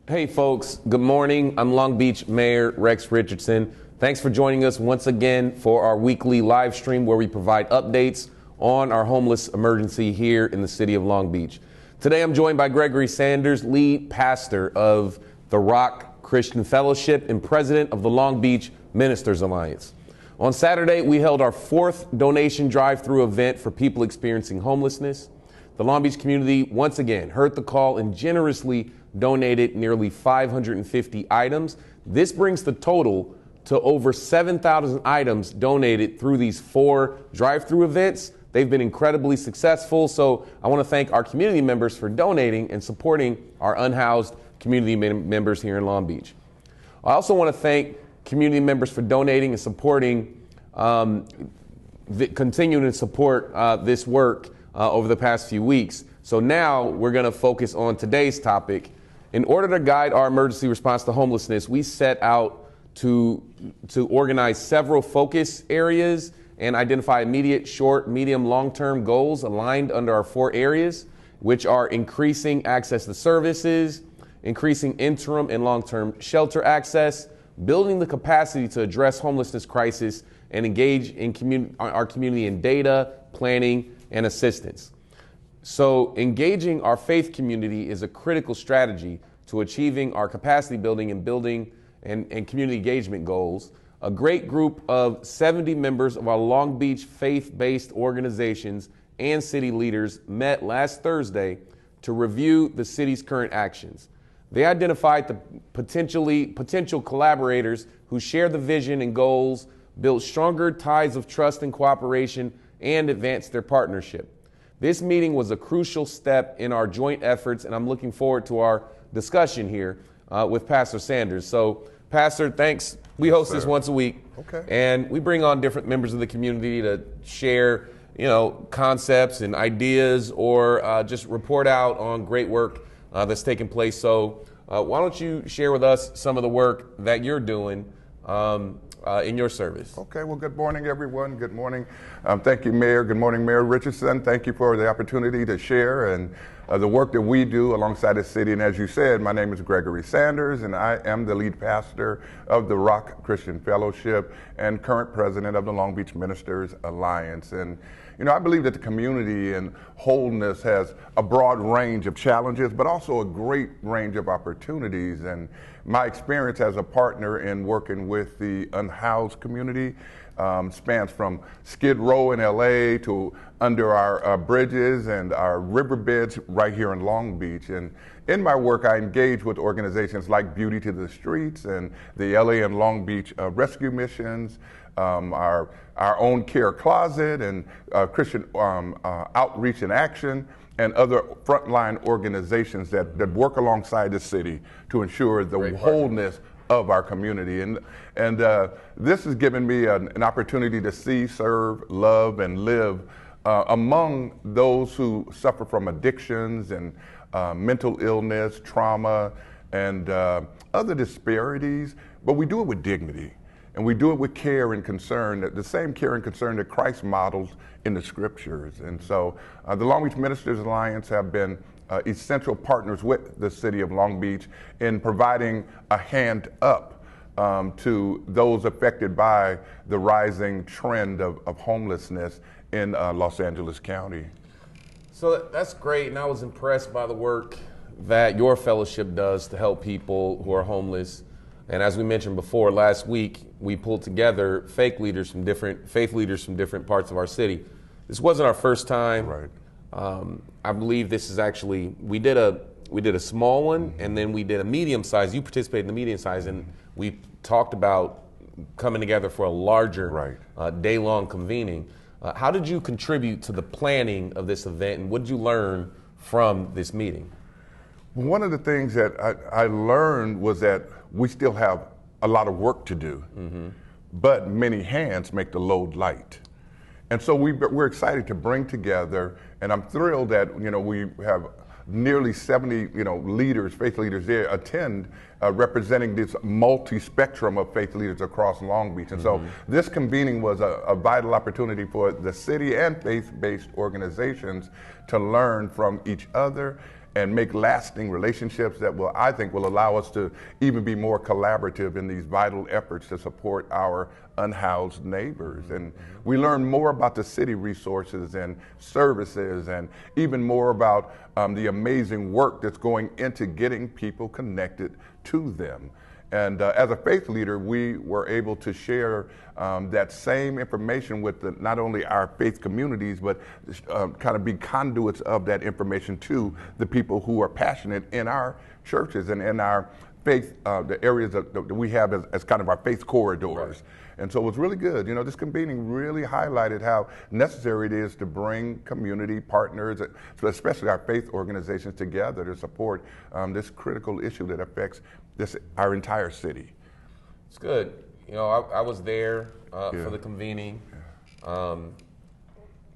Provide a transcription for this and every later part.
Hey folks, good morning. I'm Long Beach Mayor Rex Richardson. Thanks for joining us once again for our weekly live stream where we provide updates on our homeless emergency here in the city of Long Beach. Today I'm joined by Gregory Sanders, lead pastor of the Rock Christian Fellowship and president of the Long Beach Ministers Alliance. On Saturday, we held our fourth donation drive-through event for people experiencing homelessness. The Long Beach community once again heard the call and generously donated nearly 550 items. This brings the total to over 7,000 items donated through these four drive-through events. They've been incredibly successful, so I want to thank our community members for donating and supporting our unhoused community members here in Long Beach. I also want to thank community members for donating and supporting, continuing to support this work over the past few weeks. So now we're going to focus on today's topic. In order to guide our emergency response to homelessness, we set out to organize several focus areas and identify immediate, short, medium, long-term goals aligned under our four areas, which are increasing access to services, increasing interim and long-term shelter access, building the capacity to address homelessness crisis, and engage in our community in data, planning, and assistance. So engaging our faith community is a critical strategy to achieving our capacity building and community engagement goals. A great group of 70 members of our Long Beach faith-based organizations and city leaders met last Thursday to review the city's current actions. They identified the potential collaborators who share the vision and goals, build stronger ties of trust and cooperation, and advance their partnership. This meeting was a crucial step in our joint efforts, and I'm looking forward to our discussion here with Pastor Sanders. So, Pastor, thanks. We host this once a week, and we bring on different members of the community to share, concepts and ideas, or just report out on great work that's taking place. So, why don't you share with us some of the work that you're doing in your service? Okay, well, good morning, everyone. Good morning. Thank you, Mayor. Good morning, Mayor Richardson. Thank you for the opportunity to share and the work that we do alongside the city. And as you said, my name is Gregory Sanders, and I am the lead pastor of the Rock Christian Fellowship and current president of the Long Beach Ministers Alliance. And I believe that the community and wholeness has a broad range of challenges, but also a great range of opportunities. And my experience as a partner in working with the unhoused community spans from Skid Row in LA to under our bridges and our riverbeds right here in Long Beach. And in my work, I engage with organizations like Beauty to the Streets and the LA and Long Beach rescue missions, our own care closet, and Christian outreach and action, and other frontline organizations that work alongside the city to ensure the wholeness of our community. And this has given me an opportunity to see, serve, love, and live among those who suffer from addictions and mental illness, trauma, and other disparities, but we do it with dignity. And we do it with care and concern, the same care and concern that Christ models in the scriptures. And so the Long Beach Ministers Alliance have been essential partners with the city of Long Beach in providing a hand up to those affected by the rising trend of homelessness in Los Angeles County. So that's great, and I was impressed by the work that your fellowship does to help people who are homeless. And as we mentioned before, last week, we pulled together faith leaders from different parts of our city. This wasn't our first time. Right. I believe this is actually, we did a small one, and then we did a medium size. You participated in the medium size, and we talked about coming together for a larger day-long convening. How did you contribute to the planning of this event, and what did you learn from this meeting? One of the things that I learned was that we still have a lot of work to do, but many hands make the load light. And so we're excited to bring together, and I'm thrilled that we have nearly 70 leaders, faith leaders there attend, representing this multi-spectrum of faith leaders across Long Beach. And so this convening was a vital opportunity for the city and faith-based organizations to learn from each other and make lasting relationships that will, I think, will allow us to even be more collaborative in these vital efforts to support our unhoused neighbors. And we learn more about the city resources and services, and even more about the amazing work that's going into getting people connected to them. And as a faith leader, we were able to share that same information with not only our faith communities, but kind of be conduits of that information to the people who are passionate in our churches and in our faith, the areas that we have as kind of our faith corridors. Right. And so it was really good. You know, this convening really highlighted how necessary it is to bring community partners, especially our faith organizations, together to support this critical issue that affects our entire city. It's good. You know, I was there for the convening,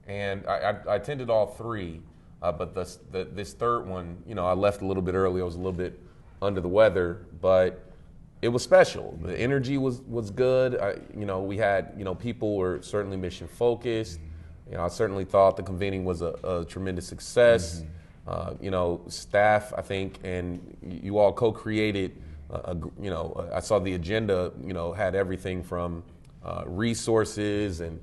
and I attended all three, but this third one, you know, I left a little bit early. I was a little bit under the weather, but it was special. The energy was good. You know, we had, you know, people were certainly mission focused. You know, I certainly thought the convening was a tremendous success. You know, staff, I think, and you all co-created. You know, I saw the agenda. You know, had everything from resources and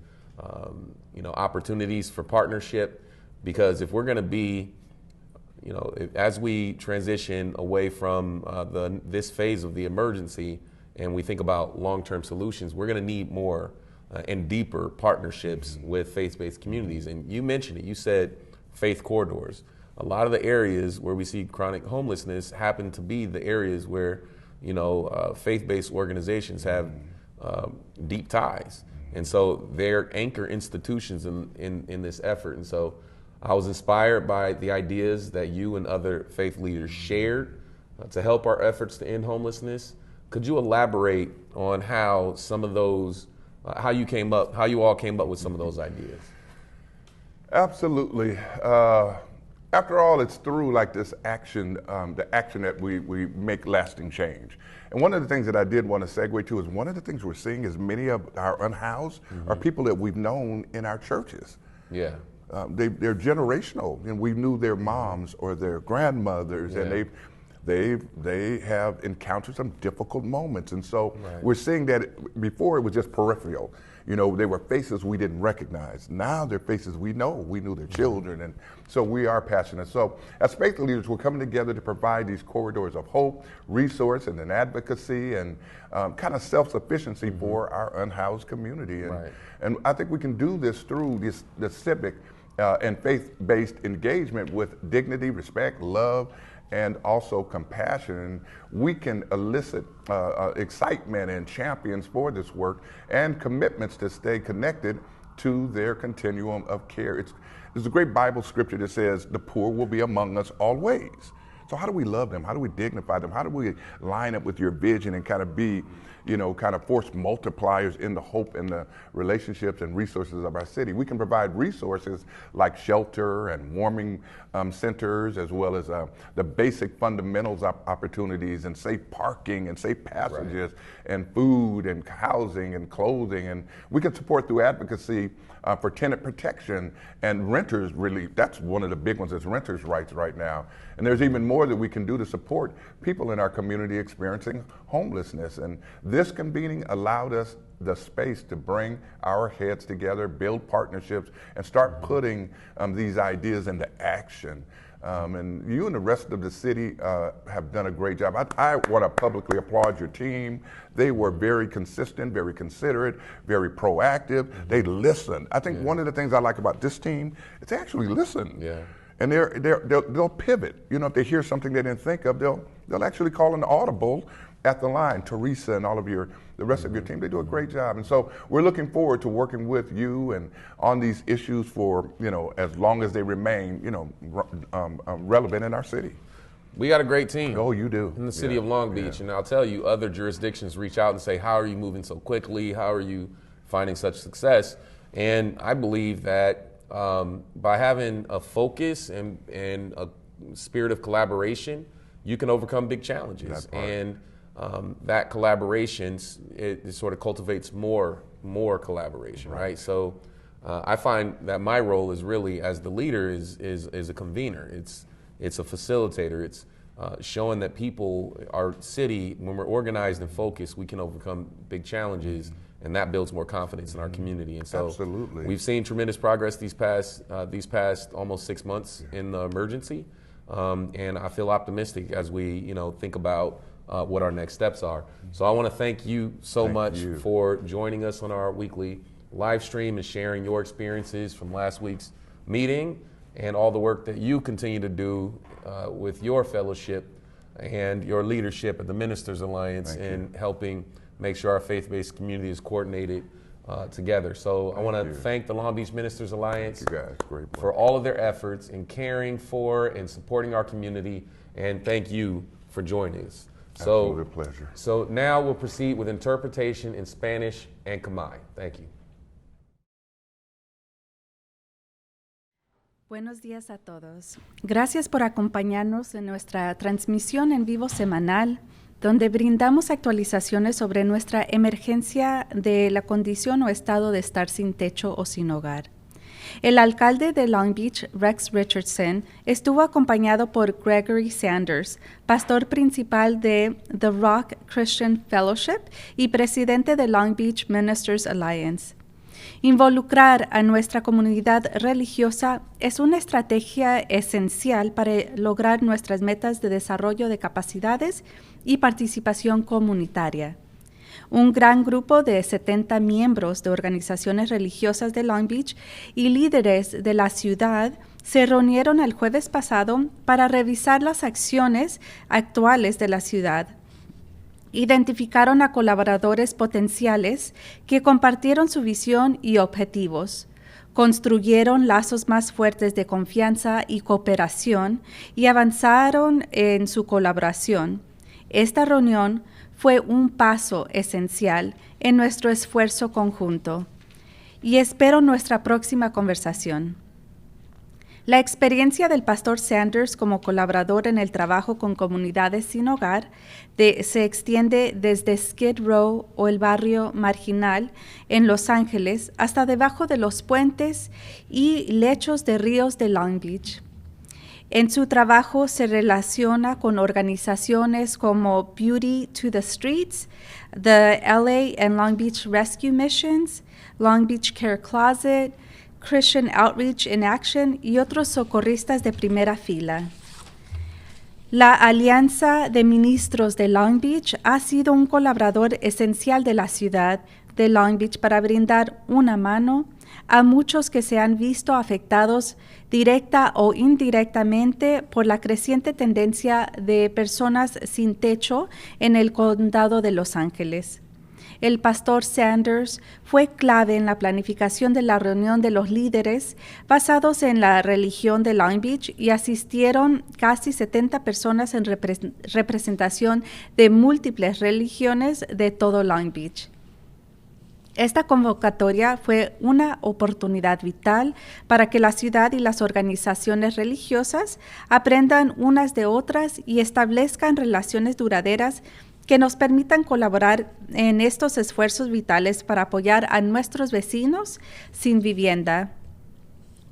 you know, opportunities for partnership. Because if we're going to be, you know, as we transition away from this phase of the emergency and we think about long-term solutions, we're going to need more and deeper partnerships with faith-based communities. And you mentioned it. You said faith corridors. A lot of the areas where we see chronic homelessness happen to be the areas where, you know, faith-based organizations have deep ties. And so they're anchor institutions in this effort. And so I was inspired by the ideas that you and other faith leaders shared to help our efforts to end homelessness. Could you elaborate on how some of those, how you all came up with some of those ideas? Absolutely. After all, it's through like this action, the action that we make lasting change. And one of the things that I did want to segue to is one of the things we're seeing is many of our unhoused are people that we've known in our churches. Yeah. They're generational, and we knew their moms or their grandmothers, and they have encountered some difficult moments. And so we're seeing that before it was just peripheral. You know, they were faces we didn't recognize. Now they're faces we know. We knew their children, and so we are passionate. So as faith leaders, we're coming together to provide these corridors of hope, resource, and an advocacy, and kind of self-sufficiency for our unhoused community. And I think we can do this through this civic and faith-based engagement with dignity, respect, love, and also compassion. We can elicit excitement and champions for this work and commitments to stay connected to their continuum of care. There's a great Bible scripture that says, the poor will be among us always. So how do we love them? How do we dignify them? How do we line up with your vision and kind of be, you know, kind of force multipliers in the hope and the relationships and resources of our city? We can provide resources like shelter and warming centers, as well as the basic fundamentals opportunities and safe parking and safe passages and food and housing and clothing. And we can support through advocacy for tenant protection and renters relief. That's one of the big ones, is renters' rights right now. And there's even more that we can do to support people in our community experiencing homelessness. And this convening allowed us the space to bring our heads together, build partnerships, and start putting these ideas into action. And you and the rest of the city have done a great job. I want to publicly applaud your team. They were very consistent, very considerate, very proactive. They listened. I think one of the things I like about this team is they actually listen. Yeah. And they'll pivot. You know, if they hear something they didn't think of, they'll actually call an audible at the line. Teresa and all of the rest of your team, they do a great job. And so we're looking forward to working with you and on these issues for, you know, as long as they remain, you know, relevant in our city. We got a great team. Oh, you do. In the city of Long Beach. And I'll tell you, other jurisdictions reach out and say, how are you moving so quickly? How are you finding such success? And I believe that by having a focus and a spirit of collaboration, you can overcome big challenges. And that collaboration, it sort of cultivates more collaboration, right? So I find that my role is really, as the leader, is a convener. It's, it's a facilitator. It's showing that people, our city, when we're organized and focused, we can overcome big challenges, and that builds more confidence in our community. And so Absolutely. we've seen tremendous progress these past almost 6 months in the emergency, and I feel optimistic as we think about what our next steps are. So I want to thank you so much for joining us on our weekly live stream and sharing your experiences from last week's meeting and all the work that you continue to do with your fellowship and your leadership at the Ministers Alliance in helping make sure our faith-based community is coordinated together. So I want to thank the Long Beach Ministers Alliance for all of their efforts in caring for and supporting our community, and thank you for joining us. Absolute pleasure. So now we'll proceed with interpretation in Spanish and Khmer. Thank you. Buenos días a todos. Gracias por acompañarnos en nuestra transmisión en vivo semanal, donde brindamos actualizaciones sobre nuestra emergencia de la condición o estado de estar sin techo o sin hogar. El alcalde de Long Beach, Rex Richardson, estuvo acompañado por Gregory Sanders, pastor principal de The Rock Christian Fellowship y presidente de Long Beach Ministers Alliance. Involucrar a nuestra comunidad religiosa es una estrategia esencial para lograr nuestras metas de desarrollo de capacidades y participación comunitaria. Un gran grupo de 70 miembros de organizaciones religiosas de Long Beach y líderes de la ciudad se reunieron el jueves pasado para revisar las acciones actuales de la ciudad. Identificaron a colaboradores potenciales que compartieron su visión y objetivos, construyeron lazos más fuertes de confianza y cooperación y avanzaron en su colaboración. Esta reunión fue un paso esencial en nuestro esfuerzo conjunto y espero nuestra próxima conversación. La experiencia del pastor Sanders como colaborador en el trabajo con comunidades sin hogar se extiende desde Skid Row o el barrio marginal en Los Ángeles hasta debajo de los puentes y lechos de ríos de Long Beach. En su trabajo se relaciona con organizaciones como Beauty to the Streets, the LA and Long Beach Rescue Missions, Long Beach Care Closet, Christian Outreach in Action y otros socorristas de primera fila. La Alianza de Ministros de Long Beach ha sido un colaborador esencial de la ciudad de Long Beach para brindar una mano a muchos que se han visto afectados directa o indirectamente por la creciente tendencia de personas sin techo en el condado de Los Ángeles. El pastor Sanders fue clave en la planificación de la reunión de los líderes basados en la religión de Long Beach y asistieron casi 70 personas en representación de múltiples religiones de todo Long Beach. Esta convocatoria fue una oportunidad vital para que la ciudad y las organizaciones religiosas aprendan unas de otras y establezcan relaciones duraderas que nos permitan colaborar en estos esfuerzos vitales para apoyar a nuestros vecinos sin vivienda.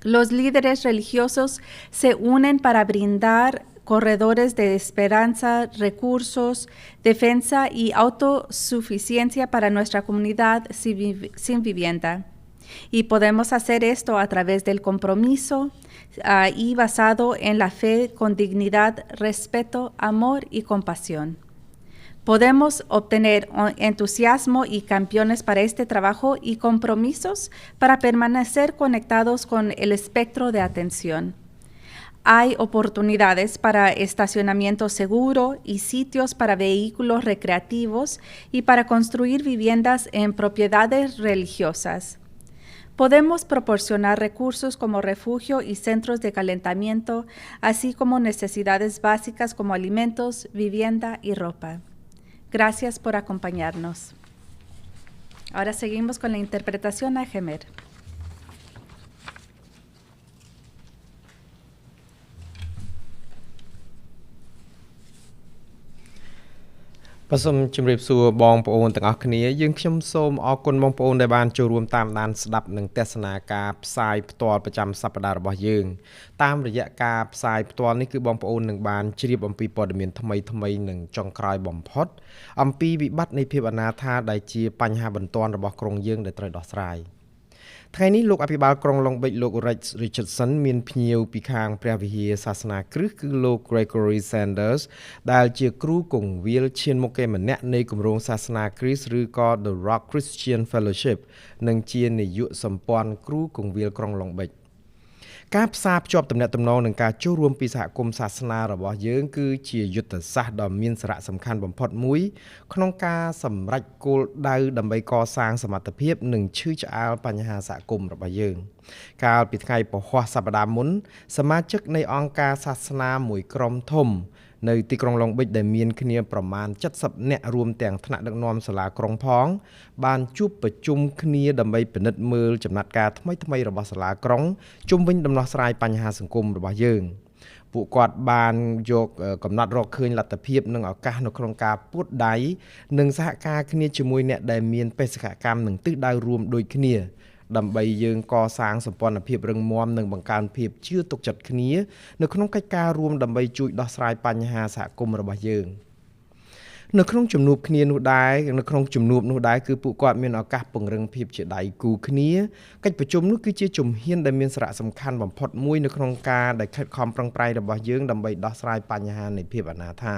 Los líderes religiosos se unen para brindar corredores de esperanza, recursos, defensa y autosuficiencia para nuestra comunidad sin vivienda. Y podemos hacer esto a través del compromiso y basado en la fe con dignidad, respeto, amor y compasión. Podemos obtener entusiasmo y campeones para este trabajo y compromisos para permanecer conectados con el espectro de atención. Hay oportunidades para estacionamiento seguro y sitios para vehículos recreativos y para construir viviendas en propiedades religiosas. Podemos proporcionar recursos como refugio y centros de calentamiento, así como necesidades básicas como alimentos, vivienda y ropa. Gracias por acompañarnos. Ahora seguimos con la interpretación a Khmer. ប្រសូមជម្រាបសួរបងប្អូនទាំងអស់គ្នាយើងខ្ញុំសូមអរគុណបងប្អូនដែលបានចូលរួមតាមដានស្ដាប់និងទស្សនាការផ្សាយផ្ទាល់ប្រចាំសប្ដាហ៍របស់យើងតាមរយៈការផ្សាយផ្ទាល់នេះគឺបងប្អូននឹងបានជ្រាបអំពីព័ត៌មានថ្មីនិងចុងក្រោយបំផុតអំពីវិបត្តិនៃភាពអនាថាដែលជាបញ្ហាបន្ទាន់របស់ក្រុងយើងដែលត្រូវដោះស្រាយថ្ងៃនេះលោកអភិបាលក្រុងឡុងបិចលោក Richardson មានភ្ញៀវពីខាងព្រះវិហារសាសនាគ្រិស្តគឺលោក Gregory Sanders ដែលជាគ្រូគង្វាលឈានមុខគេម្នាក់នៃគម្រោងសាសនាគ្រិស្តឬក៏ The Rock Christian Fellowship និងជានាយកសម្ព័ន្ធគ្រូគង្វាលក្រុងឡុងបិចការផ្សារភ្ជាប់ទំនាក់ទំនងនិងការចូលរួមពីសហគមន៍សាសនារបស់យើងគឺជាយុទ្ធសាស្ត្រដ៏មានសារៈសំខាន់បំផុតមួយក្នុងការសម្រេចគោលដៅដើម្បីកសាងសមត្ថភាពនិងឈឺឆ្អាលបញ្ហាសហគមន៍របស់យើងកាលពីថ្ងៃពហុសប្តាហ៍មុនសមាជិកនៃអង្គការសាសនាមួយក្រុមធំនៅទីក្រុងឡុងបិចដែលមានគ្នាប្រមាណ70នាក់រួមទាំងថ្នាក់ដឹកនាំសាលាក្រុងផងបានជួបប្រជុំគ្នាដើម្បីពិនិត្យមើលចំណាត់ការថ្មីៗរបស់សាលាក្រុងជុំវិញដំណោះស្រាយបញ្ហាសង្គមរបស់យើងពួកគាត់បានយកកំណត់រកឃើញលទ្ធភាពនិងឱកាសនៅក្នុងការពួតដៃនិងសហការគ្នាជាមួយអ្នកដែលមានបេសកកម្មនិងទិសដៅរួមដូចគ្នាដើម្បីយើងកសាងសម្ព័ន្ធភាពរឹងមាំនិងបង្កើនភាពជឿទុកចិត្តគ្នានៅក្នុងកិច្ចការរួមដើម្បីជួយដោះស្រាយបញ្ហាសហគមន៍របស់យើងនៅក្នុងជំនួបគ្នានោះដែរគឺពួកគាត់មានឱកាសពង្រឹងភាពជាដៃគូគ្នាកិច្ចប្រជុំនោះគឺជាជំហានដែលមានសារៈសំខាន់បំផុតមួយនៅក្នុងការដែលខិតខំប្រឹងប្រែងរបស់យើងដើម្បីដោះស្រាយបញ្ហានៃភាពអនាថា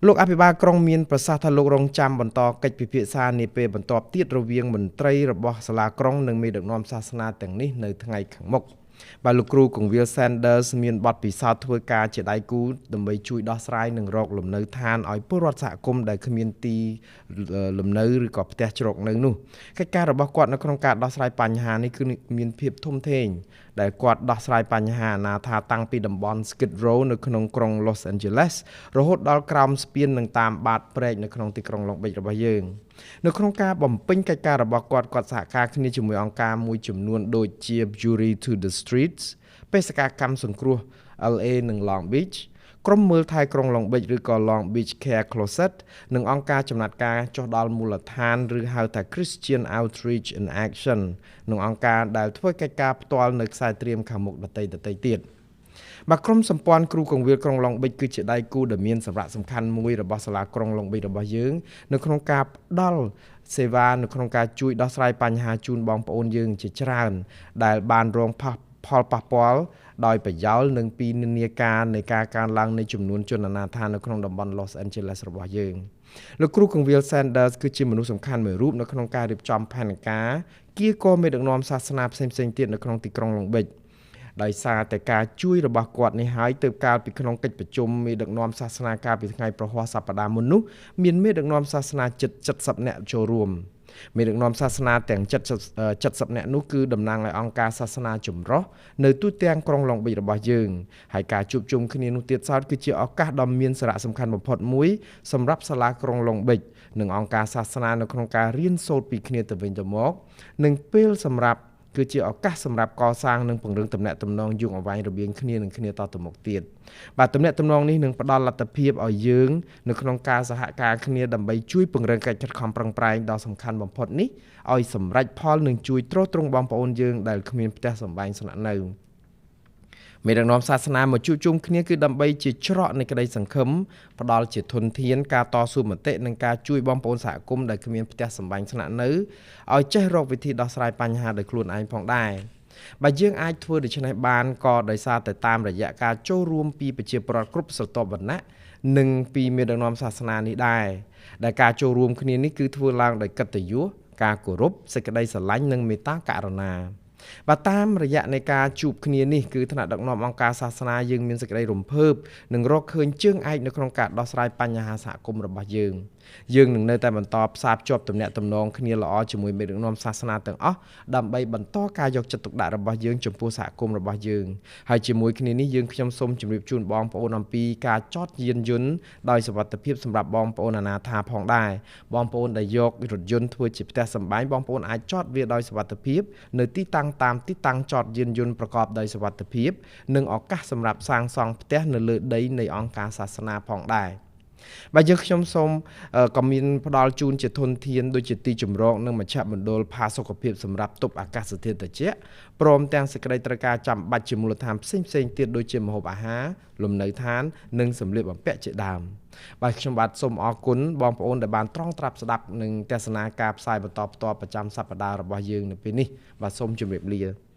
លោកអភិបាលក្រុងមានប្រសាសន៍ថាលោករងចាំបន្តកិច្ចពិភាក្សានាពេលបន្ទាប់ទៀតរវាងមន្ត្រីរបស់សាលាក្រុងនិងមេដឹកនាំសាសនាទាំងនេះនៅថ្ងៃខាងមុខបាទលោកគ្រូគង្វាល Sanders មានបទពិសោធន៍ធ្វើការជាដៃគូដើម្បីជួយដោះស្រាយនិងរកលំនៅឋានឲ្យពលរដ្ឋសហគមន៍ដែលគ្មានទីលំនៅឬក៏ផ្ទះជ្រកនៅនោះកិច្ចការរបស់គាត់នៅក្នុងការដោះស្រាយបញ្ហានេះគឺមានភាពធំធេងដែលគាត់ដោះស្រាយបញ្ហាអនាថាតាំងពីតំបន់ Skid Row នៅក្នុងក្រុង Los Angeles រហូតដល់ក្រោមស្ពាននិងតាមបាតព្រែកនៅក្នុងទីក្រុងឡុងបិចរបស់យើងនៅក្នុងការបំពេញកិច្ចការរបស់គាត់សហការគ្នាជាមួយអង្គការមួយចំនួនដូចជា Jury to the Streets បេសកកម្មសង្គ្រោះ LA និង Long Beach ក្រុមមើលថែក្រុងឡុងបិចឬក៏ Long Beach Care Closet និងអង្គការចំណាត់ការចុះដល់មូលដ្ឋានឬហៅថា Christian Outreach in Action និងអង្គការដែលធ្វើកិច្ចការផ្ទាល់នៅខ្សែត្រៀមខាងមុខដទៃទៀតបាទក្រុមសម្ព័ន្ធគ្រូគង្វាលក្រុងឡុងបិចគឺជាដៃគូដ៏មានសារៈសំខាន់មួយរបស់សាលាក្រុងឡុងបិចរបស់យើងនៅក្នុងការផ្ដល់សេវានៅក្នុងការជួយដោះស្រាយបញ្ហាជូនបងប្អូនយើងជាច្រើនដែលបានរងផលប៉ះពាល់ដោយប្រយោលនិងពីនិន្នាការនៃការកើនឡើងនៃចំនួនជនអនាថានៅក្នុងតំបន់ Los Angeles របស់យើងលោកគ្រូគង្វាល Sanders គឺជាមនុស្សសំខាន់មួយរូបនៅក្នុងការរៀបចំផែនការគៀកមេដឹកនាំសាសនាផ្សេងទៀតនៅក្នុងទីក្រុងឡុងបិចដោយសារតែការជួយរបស់គាត់នេះហើយទើបកាលពីក្នុងកិច្ចប្រជុំមេដឹកនាំសាសនាកាលពីថ្ងៃប្រហ័សសប្តាហ៍មុននោះមានមេដឹកនាំសាសនាជិត70នាក់ចូលរួមមេដឹកនាំសាសនាទាំង70នាក់នោះគឺតំណាងឲ្យអង្គការសាសនាចម្រុះនៅទូទាំងក្រុងឡុងបិចរបស់យើងហើយការជួបជុំគ្នានោះទៀតសោតគឺជាឱកាសដ៏មានសារៈសំខាន់បំផុតមួយសម្រាប់សាលាក្រុងឡុងបិចនិងអង្គការសាសនានៅក្នុងការរៀនសូត្រពីគ្នាទៅវិញទៅមកនិងពេលគឺជាឱកាសសម្រាប់កសាងនិងពង្រឹងទំនាក់ទំនងយូរអង្វែងរវាងគ្នានិងគ្នាតទៅមុខទៀតបាទទំនាក់ទំនងនេះនឹងផ្ដល់លទ្ធភាពឲ្យយើងនៅក្នុងការសហការគ្នាដើម្បីជួយពង្រឹងកិច្ចខិតខំប្រឹងប្រែងដ៏សំខាន់បំផុតនេះឲ្យសម្រេចផលនិងជួយទ្រទ្រង់បងប្អូនយើងដែលគ្មានផ្ទះសម្បែងស្នាក់នៅមេដឹកនាំសាសនាមកជួបជុំគ្នាគឺដើម្បីជាច្រកនៃក្តីសង្ឃឹមផ្ដល់ជាធនធានការតស៊ូមតិនិងការជួយបងប្អូនសហគមន៍ដែលគ្មានផ្ទះសម្បែងស្នាក់នៅឲ្យចេះរកវិធីដោះស្រាយបញ្ហាដោយខ្លួនឯងផងដែរបើយើងអាចធ្វើដូច្នេះបានក៏ដោយសារតែតាមរយៈការចូលរួមពីប្រជាពលរដ្ឋគ្រប់ស្រទាប់វណ្ណៈនិងពីមេដឹកនាំសាសនានេះដែរដែលការចូលរួមគ្នានេះគឺធ្វើឡើងដោយកិត្តិយសការគោរពសេចក្តីស្រឡាញ់និងមេត្តាករុណាបាទតាមរយៈនៃការជួបគ្នានេះគឺថ្នាក់ដឹកនាំអង្គការសាសនាយើងមានសេចក្តីរំភើបនិងរកឃើញជើងឯកនៅក្នុងការដោះស្រាយបញ្ហាសហគមន៍របស់យើងនឹងនៅតែបន្តផ្សារភ្ជាប់ទំនាក់ទំនងគ្នាល្អជាមួយមេដឹកនាំសាសនាទាំងអស់ដើម្បីបន្តការយកចិត្តទុកដាក់របស់យើងចំពោះសហគមន៍របស់យើងហើយជាមួយគ្នានេះខ្ញុំសូមជម្រាបជូនបងប្អូនអំពីការចតយានយន្តដោយសុវត្ថិភាពសម្រាប់បងប្អូនអនាថាផងដែរបងប្អូនដែលយករថយន្តធ្វើជាផ្ទះសម្បែងបងប្អូនអាចចតវាដោយសុវត្ថិភាពនៅទីតាំងតាមទីតាំងចតយានយន្តប្រកបដោយសុវត្ថិភាពនិងឱកាសសម្រាប់សាងសង់ផ្ទះនៅលើដីនៃអង្គការសាសនាផងដែរ Bây giờខ្ញុំសូមក៏មានផ្ដល់ជូនជាធនធានដូចជាទីជំរកនិងមជ្ឈមណ្ឌលផាសុខភាពសម្រាប់ទប់អាកាសធាតុត្រជាក់ព្រមទាំងសេចក្តីត្រូវការចាំបាច់ជាមូលដ្ឋានផ្សេងៗទៀតដូចជាម្ហូបអាហារលំនៅឋាននិងសម្លៀកបំពាក់ជាដើមបាទខ្ញុំបាទសូមអរគុណបងប្អូនដែលបានត្រង់ត្រាប់ស្ដាប់និងទស្សនាការផ្សាយបន្តផ្ទាល់ប្រចាំសប្តាហ៍របស់យើងនៅពេលនេះបាទសូមជម្រាបលា